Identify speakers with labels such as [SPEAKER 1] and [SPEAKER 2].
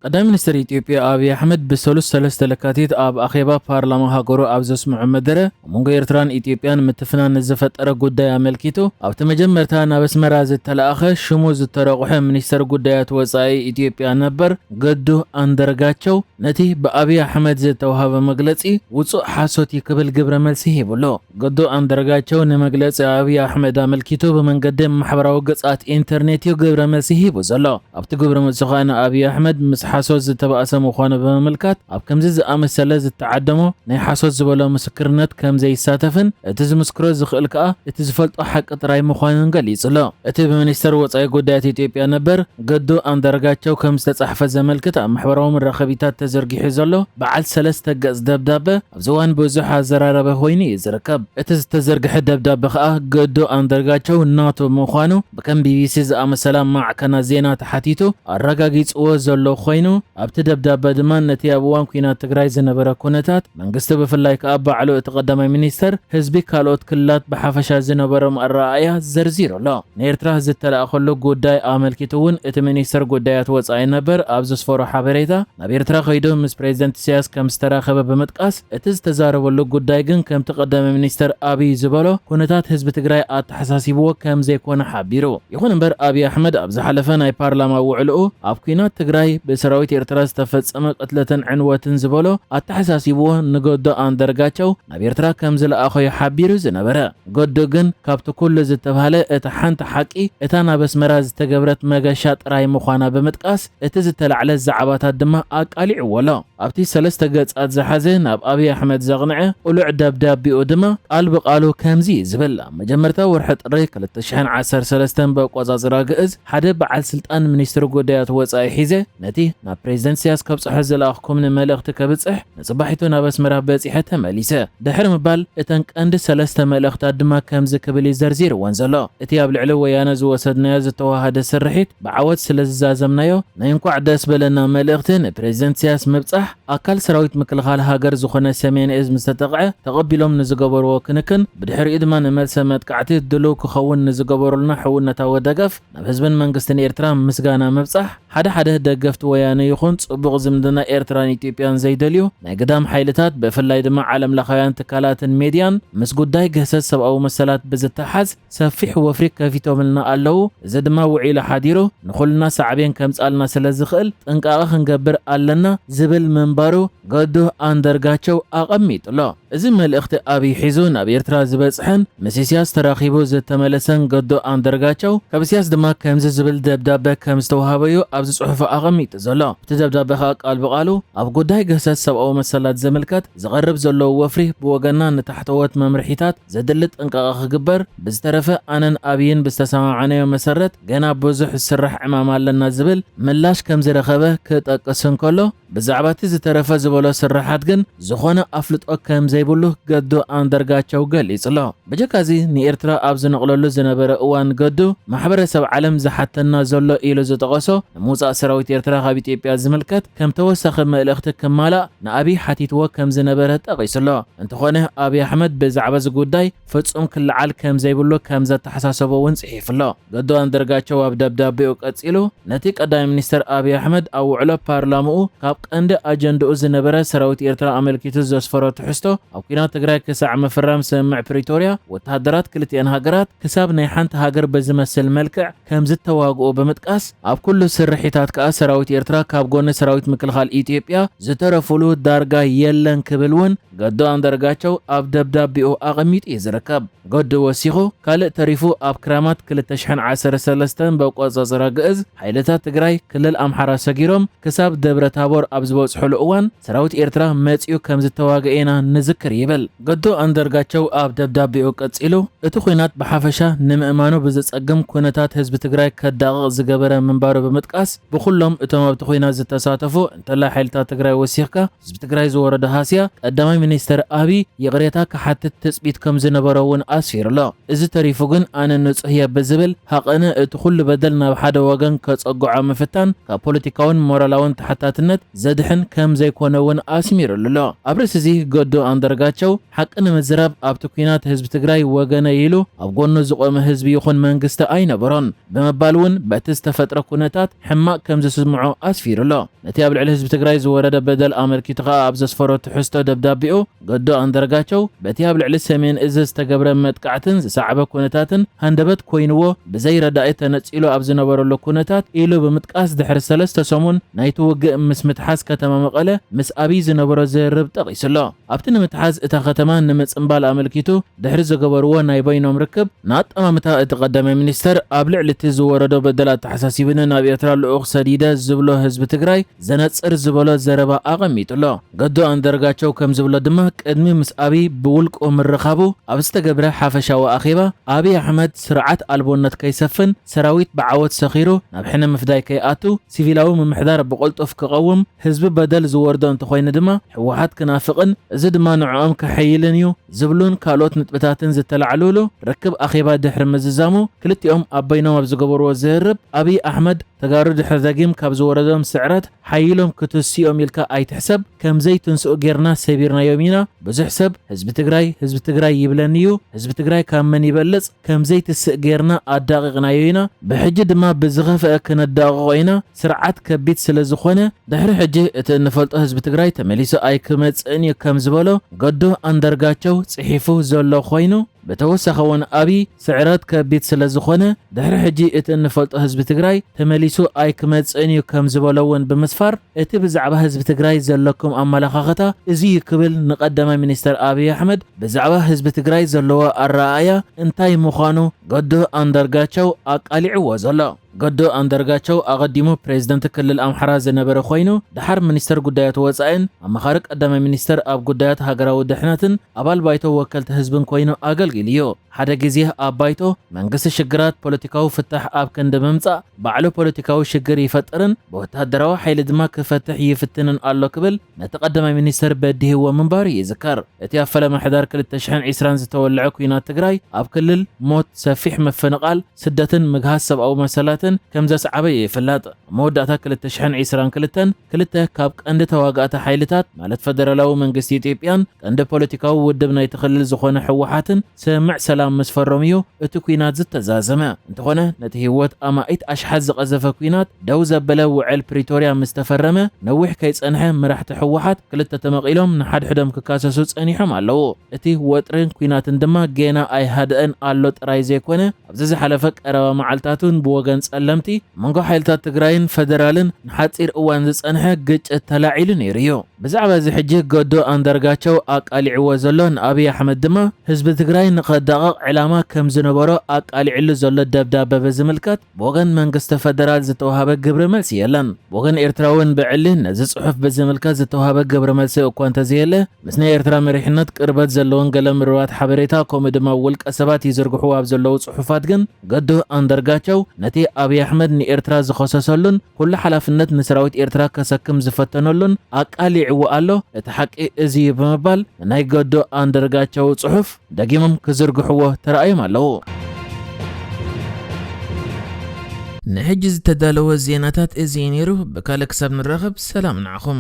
[SPEAKER 1] قدام منستر إثيوبيا أبي أحمد بسلوس ثلاث لكاتيت أب أخيبا بارلمان هاجرو أبزوس محمدرة ومنغ إيرتران إثيوبيان متفنان نزفت أرى قدايا ملكيتو أو تمجمرتها بس مراز التلاخة شموز التراقح منستر قدايات وصاي إثيوبيا نبر قدو أندرغاتشو نتي بأبي أحمد زتوهاب مغلصي وصو حاسوتي قبل قبر ملسيه بلو قدو أندرغاتشو نمغلص أبي أحمد ملكيتو بمنقدم محبراو قصات إنترنتيو قبر ملسيه بزلو أبت قبر ملسخانا أبي أحمد حاسوس زتبقى مخانه بمملكات أب كم زي أمثلة زتعدمو ناي حاسوس زبلا مسكرنت كم زي ساتفن اتز مسكرو زخلك اتزفلت حق طراي مخانن قليص لا اتي بمنستر وصاي قدايات إثيوبيا نبر قدو أندرغاتشو كم ستتصحف زملكت محبرهم الرخبيتات تزرقي حزلو بعد ثلاثة قص دبدابة زوان بوزح زرارة خويني يزركب اتز تزرقح دبدابة قدو أندرغاتشو ناتو مخانو بكم بي بي سي أمثلة مع كنا زينا تحتيتو الرقاقيت وزلو خوينو أبت دبدابة دمان نتي أبوان كينات تقراي زنبرا كونتات منقست بفلاي كأبا علو اتقدم منيستر حزبي كالوت كلات بحافشا زنبرا مقرائيا زرزيرو لا نيرتراه زتلا أخلو قداي آمل كتون ات منيستر قدايات وصاي نبر أبزوس فورو حابريتا نبيرترا خيدو مس بريزدنت سياس كم ستراخب بمتقاس اتز تزارو اللو قداي جن كم تقدم منيستر أبي زبالو كونتات حزب تقراي اتحساسيبو كم زي كون حابيرو يخون بر أبي أحمد أبز حلفان اي بارلاما وعلقو أب كينات تقراي بسراويت إرترا استفصم قتلة عنوة زبالو اتحساسيبو نقدو أندرغاتشو نبيرترا كم زل أخوي حابيرو زنبرا قدو جن كابتو كل زتبهالة اتحانت حقي اتانا بس مراز تقبرت مغاشات راي مخوانا بمتقاس اتز تلعل الزعبات الدماء اقالي ولا ابتي سلسة قص اتزحزين اب ابي احمد زغنعه ولع دبداب بيودما قالب قالو كمزي زبلا مجمرتا ورحت ريك لتشحن عسر سلستن بقوزازرا قز حدا بعل سلطان منيستر قدايات وصاي حيزه نتي نا بريزيدنت سياس كبصح زلاخكم نملخت كبصح نصبحيتو نا بس مرا بصيحه تمليسه دحر مبال اتنق اند سلسته ملخت دما كمز كبلي زرزير وانزلا اتي اب لعلو ويانا زوسدنا زتوهاد سرحيت بعوت سلزازمنايو نينكو دس بلنا ملختن بريزيدنت سياس مبصح اكل سراويت مكلخال هاجر زخونه سمين از مستطقعه تقبلهم نزغبرو كنكن بدحر ادمان ملسمت قعتي دلو كخون نزغبرلنا حونتا ودقف نبزبن منغستن ايرترا مسغانا مبصح حدا دقفت ويانا يخون صبغ زمدنا ايرتران ايثيوبيان زيدليو ناي قدام حيلتات بفلاي دما عالم لخيان تكالات ميديان مس قداي قهسس سبعو مسلات بزتحز سفيح وفريق كفيتو ملنا اللو زدما وعيل حاديرو نخلنا سعبين كمصالنا سلازخل طنقاق خنقبر علنا زبل منبارو قدو اندرغاتشو اقميط لا እዚ መልእኽቲ አብይ ሒዙ ናብ ኤርትራ ዝበጽሕን መሲሲያስ ተራኺቡ ዝተመለሰን ገዶ ኣንደርጋቸው ካብ ሲያስ ድማ ከምዚ ዝብል ደብዳቤ ከም ዝተዋሃበዩ ኣብ ጽሑፍ ኣቐሚጡ ዘሎ እቲ ደብዳቤ ቃል በቃሉ ኣብ ጉዳይ ገሰት ሰብኣዊ መሰላት ዘመልከት ዝቐርብ ዘሎ ወፍሪ ብወገና ንታሕተወት መምርሒታት ዘድሊ ጥንቃቐ ክግበር ብዝተረፈ ኣነን ኣብይን ብዝተሰማዕነዮ መሰረት ገና ብዙሕ ዝስራሕ ዕማም ኣለና ዝብል ምላሽ ከም ዝረኸበ ክጠቅስ እንከሎ ብዛዕባ እቲ ዝተረፈ ዝበሎ ስራሓት ግን ዝኾነ ኣፍልጦ ከም ዘይብሉ ገዱ ኣንደርጋቸው ገሊጹ ኣሎ በጀካዚ ንኤርትራ ኣብ ዝነቕለሉ ዝነበረ እዋን ገዱ ማሕበረሰብ ዓለም ዝሓተና ዘሎ ኢሉ ዝጠቐሶ ንምውፃእ ሰራዊት ኤርትራ ካብ ኢትዮጵያ ዝምልከት ከም ተወሳኺ መልእኽቲ ከማላእ ንኣብይ ሓቲትዎ ከም ዝነበረ ጠቒሱ ኣሎ እንተኾነ ኣብይ ኣሕመድ ብዛዕባ እዚ ጉዳይ ፍጹም ክለዓል ከም ዘይብሉ ከም ዘተሓሳሰቦ እውን ጽሒፉ ኣሎ ገዱ ኣንደርጋቸው ኣብ ደብዳቤኡ ቀጺሉ ነቲ ቀዳማይ ሚኒስትር ኣብይ ኣሕመድ ኣብ ውዕሎ ፓርላማኡ ካብ ቀንዲ ኣጀንዳኡ ዝነበረ ሰራዊት ኤርትራ ኣመልኪቱ ዘስፈሮ ትሕዝቶ ኣብ ኩናት ትግራይ ክሳዕ ምፍራም ስምምዕ ፕሪቶሪያ ወተሃደራት ክልቲአን ሃገራት ክሳብ ናይ ሓንቲ ሃገር በዝመስል መልክዕ ከም ዝተዋግኡ በመጥቃስ ኣብ ኩሉ ስርሒታት ከዓ ሰራዊት ኤርትራ ካብ ጎኒ ሰራዊት ምክልኻል ኢትዮጵያ ዝተረፈሉ ዳርጋ የለን ክብል እውን ገዱ ኣንደርጋቸው ኣብ ደብዳቤኡ ኣቐሚጡ ይዝረከብ ገዱ ወሲኹ ካልእ ተሪፉ ኣብ ክራማት 2013 በቆጻጽራ ግዕዝ ሓይልታት ትግራይ ክልል ኣምሓራ ሰጊሮም ክሳብ ደብረ ታቦር ኣብ ዝበጽሕሉ እዋን ሰራዊት ኤርትራ መጺኡ ከም ዝተዋግአና ንዝክር ይብል ገዱ ኣንደርጋቸው ኣብ ደብዳቤኡ ቀጺሉ እቲ ኩናት ብሓፈሻ ንምእማኑ ብዝጸግም ኩነታት ህዝቢ ትግራይ ከዳቕቕ ዝገበረ ምንባሩ በመጥቃስ ብኩሎም እቶም ኣብቲ ኩናት ዝተሳተፉ እንተላ ሓይልታት ትግራይ ወሲኽካ ህዝቢ ትግራይ ዝወረደ ሃስያ ቀዳማይ ሚኒስትር ኣብይ ይቕሬታ ክሓትት ትጽቢት ከም ዝነበሮ እውን ኣስፊሩ ኣሎ እዚ ተሪፉ ግን ኣነ ንጹህ እየ ብዝብል ሓቐነ እቲ ኩሉ በደል ናብ ሓደ ወገን ከጸጉዖ ምፍታን ካብ ፖለቲካውን ሞራላውን ተሓታትነት ዘድሕን ከም ዘይኮነ እውን ኣስሚሩ ኣሎ ኣብ ርእሲ እዚ ገዱ ኣንደርጋቸው ሓቂ ንምዝራብ ኣብቲ ኩናት ህዝቢ ትግራይ ወገነ ኢሉ ኣብ ጎኑ ዝቆመ ህዝቢ ይኹን መንግስቲ ኣይነበሮን ብምባል እውን በቲ ዝተፈጥረ ኩነታት ሕማቅ ከም ዝስምዖ أسفيرلو نتي أبلع الحزب تግራይ ዝወረደ በደል ኣመልኪቱ ኸኣ ኣብ ዘስፈሮ ትሕዝቶ ደብዳቤኡ ገዱ ኣንዳርጋቸው በቲ ኣብልዕ ሰሜን እዝ ዝተገብረ መጥቃዕትን ዝሰዕበ ኩነታትን ሃንደበት ኮይንዎ ብዘይ ረዳኢ ተነፂሉ ኣብ ዝነበረሉ ኩነታት ኢሉ ብምጥቃስ ድሕሪ 3 ሰሙን ናይቲ ውግእ ምስ ምትሓዝ ከተማ መቐለ ምስ ኣብይ ዝነበሮ ዝርብ ጠቒሱሎ ኣብቲ ንምትሓዝ እታ ከተማ ንምፅምባል ኣመልኪቱ ድሕሪ ዝገበርዎ ናይ በይኖም ርክብ ንኣጠማምታ እቲ ቀዳማይ ሚኒስተር ኣብ ልዕሊ እቲ ዝወረዶ በደላት ተሓሳሲብን ናብ ኤርትራ ልኡኽ ሰዲደ ዝብሎ ህዝቢ ትግራይ ዘነጽር ዝበሎ ዘረባ ኣቐሚጡሎ ገዱ ኣንዳርጋቸው ከም ዝብሎ ድማ ቅድሚ ምስ ኣብይ ብውልቆ ምርኻቡ ኣብ ዝተገብረ ሓፈሻዊ ኣኼባ ኣብይ ኣሕመድ ስርዓት ኣልቦነት ከይሰፍን ሰራዊት ብዓወት ሰኺሩ ናብ ሕነ ምፍዳይ ከይኣቱ ሲቪላዊ ምምሕዳር ብቆልጦፍ ክቐውም ህዝቢ በደል ዝወርዶ እንተኾይኑ ድማ ሕወሓት ክናፍቕን እዚ ድማ ንዕኦም ክሐይልን እዩ ዝብሉን ካልኦት ንጥብታትን ዝተላዕልሉ ርክብ ኣኼባ ድሕሪ ምዝዛሙ ክልቲኦም ኣብ በይኖም ኣብ ዝገበርዎ ዝርብ ኣብይ ኣሕመድ ተጋሩ ድሕሪ ደጊም ካብ ዝወረዶም ስዕረት ሓይሎም ክትስኦም ኢልካ ኣይትሕሰብ ከምዘይ ትንስኡ ጌርና ሰቢርናዮም ኢና ብዙሕ ሰብ ህዝቢ ትግራይ ይብለኒ እዩ ህዝቢ ትግራይ ካብ መን ይበልጽ ከምዘይ ትስእ ጌርና ኣዳቂቕናዮ ኢና ብሕጂ ድማ ብዝኸፍአ ክነዳቕቆ ኢና ስርዓት ከቢድ ስለ ዝኾነ ድሕሪ ሕጂ እቲ እንፈልጦ ህዝቢ ትግራይ ተመሊሱ ኣይክመጽእን እዩ ከም ዝበሎ ገዱ ኣንዳርጋቸው ጽሒፉ ዘሎ ኮይኑ በተወሰኸውን ኣብይ ስዕረት ከቢድ ስለ ዝኾነ ድሕሪ ሕጂ እቲ እንፈልጦ ህዝቢ ትግራይ ተመሊሱ ኣይክመጽእን እዩ ከም ዝበሎውን ብምስፋር እቲ ብዛዕባ ህዝቢ ትግራይ ዘለኩም ኣመለኻኽታ እዚ ይክብል ንቀዳማይ ሚኒስተር ኣብይ ኣሕመድ ብዛዕባ ህዝቢ ትግራይ ዘለዎ ኣረኣእያ እንታይ ምዃኑ ገዱ ኣንዳርጋቸው ኣቃሊዕዎ ዘሎ ገዱ ኣንዳርጋቸው ኣቐዲሙ ፕሬዝደንት ክልል ኣምሓራ ዝነበረ ኮይኑ ድሓር ሚኒስተር ጉዳያት ወፃኢን ኣመኻሪ ቀዳማይ ሚኒስተር ኣብ ጉዳያት ሃገራዊ ድሕነትን ኣባል ባይቶ ወከልቲ ህዝብን ኮይኑ ኣገልጊሉ እዩ ሓደ ግዜ ኣብ ባይቶ መንግስቲ ሽግራት ፖለቲካዊ ፍታሕ ኣብ ክንዲ ምምጻእ ባዕሉ ፖለቲካዊ ሽግር ይፈጥርን ብወታደራዊ ሓይሊ ድማ ክፈትሕ ይፍትንን ኣሎ ክብል ነቲ ቀዳማይ ሚኒስተር በዲህዎ ምንባሩ ይዝከር እቲ ኣብ ፈለማ ሕዳር 2020 ዝተወልዐ ኩናት ትግራይ ኣብ ክልል ሞት ሰፊሕ ምፍንቓል ስደትን ምግሃዝ ሰብኣዊ መሰላት كم زسعبه يفلات مودة 2022 كلته كاب عند تواجهات حيلتات مالت فدرالو منجست إثيوبيان عند بوليتيكاو ودبنا يتخلل زخون حوحاتن سمع سلام مسفرميو اتكوينات زت زازمه انتخونه نتهيوت اما ايت اشحز قذف كوينات دوزه بلا وعل بريتوريا مستفرمه نوح كي صنحه مرحت حوحات كلته تمقيلهم نحد حدم ككاسسو صنيحم አለው እቲ ወጥረን ኩናትን ድማ ገና ኣይሃደን ኣሎ ጥራይ ዘይኮነ ኣብዘ ሓለፈ ቀረባ መዓልታቱን ብወገን ጸለምቲ መንጎ ሓይልታት ትግራይን ፌደራልን ንሓፂር እዋን ዝጸንሐ ግጭት ተላዒሉ ነይሩ ብዛዕባ እዚ ሕጂ ገዱ ኣንዳርጋቸው ኣቃሊዕዎ ዘሎን ኣብይ ኣሕመድ ድማ ህዝቢ ትግራይ ንኸዳቕቕ ዕላማ ከም ዝነበሮ ኣቃሊዕሉ ዘሎ ደብዳቤ በዝምልከት ብወገን መንግስቲ ፌደራል ዝተዋሃበ ግብረ መልሲ የለን ብወገን ኤርትራውን ብዕሊ ነዚ ጽሑፍ በዝምልከት ዝተዋሃበ ግብረ መልሲ እኳ እንተዘየለ ምስና ኤርትራ መሪሕነት ቅርበት ዘለውን ገለ ምርባት ሓበሬታ ከምኡ ድማ ውልቀ ሰባት ይዝርግሑ ኣብ ዘለው ጽሑፋት ግን ገዱ ኣንዳርጋቸው ነቲ ኣብይ ኣሕመድ ንኤርትራ ዝኸሰሰሉን ኩሉ ሓላፍነት ንሰራዊት ኤርትራ ከሰክም ዝፈተነሉን ኣቃሊዕዎ ኣሎ እቲ ሓቂ እዚ ብምባል ናይ ገዱ ኣንዳርጋቸው ጽሑፍ ደጊሞም ክዝርግሕዎ ተራእዮም ኣለው نحجز تدالو الزيناتات ازينيرو بكالك ساب نرغب سلام نعخم